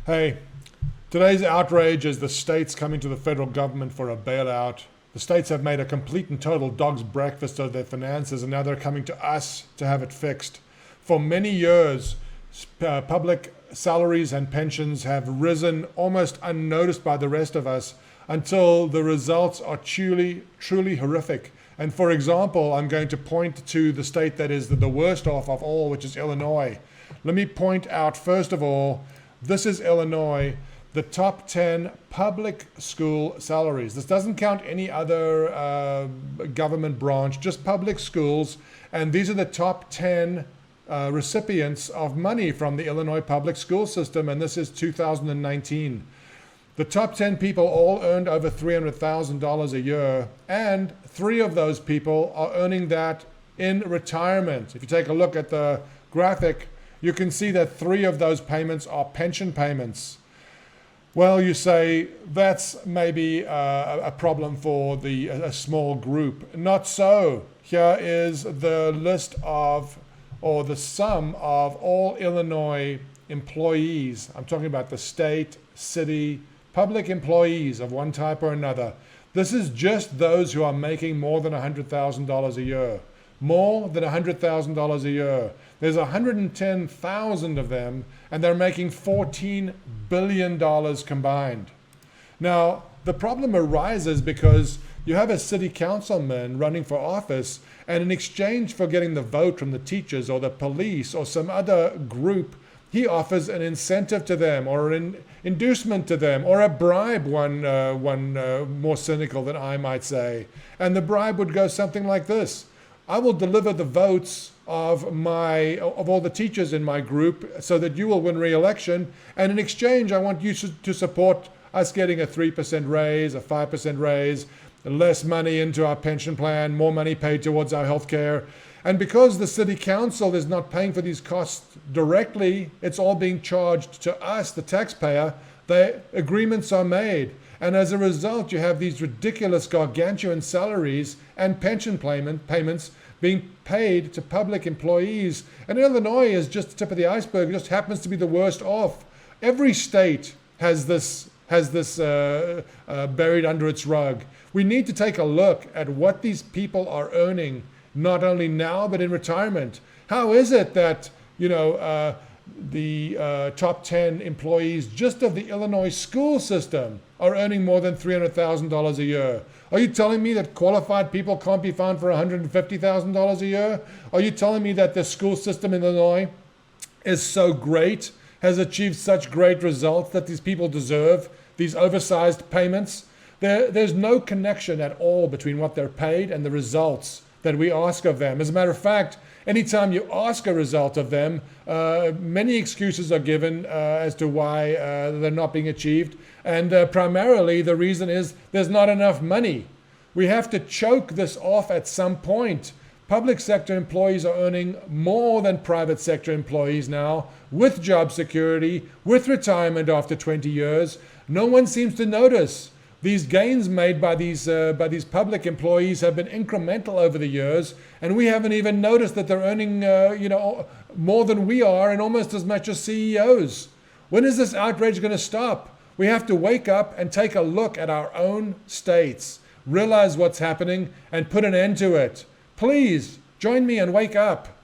Hey, today's outrage is the states coming to the federal government for a bailout. The states have made a complete and total dog's breakfast of their finances, and now they're coming to us to have it fixed. For many years, public salaries and pensions have risen almost unnoticed by the rest of us until the results are truly horrific. And for example, I'm going to point to the state that is the worst off of all, which is Illinois. Let me point out, first of all, this is Illinois, the top 10 public school salaries. This doesn't count any other government branch, just public schools. And these are the top 10 recipients of money from the Illinois public school system, and this is 2019. The top 10 people all earned over $300,000 a year, and 3 of those people are earning that in retirement. If you take a look at the graphic, you can see that 3 of those payments are pension payments. Well, you say that's maybe a problem for a small group. Not so. Here is the list of, or the sum of all Illinois employees. I'm talking about the state, city, public employees of one type or another. This is just those who are making more than $100,000 a year. More than $100,000 a year. There's 110,000 of them, and they're making $14 billion combined. Now, the problem arises because you have a city councilman running for office, and in exchange for getting the vote from the teachers or the police or some other group, he offers an incentive to them or an inducement to them or a bribe, one more cynical than I might say. And the bribe would go something like this. I will deliver the votes of all the teachers in my group so that you will win re-election, and in exchange I want you to support us getting a 3% raise, a 5% raise, less money into our pension plan, more money paid towards our health care. And because the city council is not paying for these costs directly, it's all being charged to us, the taxpayer, the agreements are made. And as a result, you have these ridiculous gargantuan salaries and pension payments being paid to public employees. And Illinois is just the tip of the iceberg. It just happens to be the worst off. Every state has this buried under its rug. We need to take a look at what these people are earning, not only now, but in retirement. How is it that, the top 10 employees just of the Illinois school system are earning more than $300,000 a year? Are you telling me that qualified people can't be found for $150,000 a year? Are you telling me that the school system in Illinois is so great, has achieved such great results that these people deserve these oversized payments? There's no connection at all between what they're paid and the results that we ask of them. As a matter of fact, anytime you ask a result of them, many excuses are given as to why they're not being achieved. And primarily the reason is there's not enough money. We have to choke this off at some point. Public sector employees are earning more than private sector employees now, with job security, with retirement after 20 years. No one seems to notice. These gains made by these public employees have been incremental over the years, and we haven't even noticed that they're earning more than we are and almost as much as CEOs. When is this outrage going to stop? We have to wake up and take a look at our own states, realize what's happening, and put an end to it. Please join me and wake up.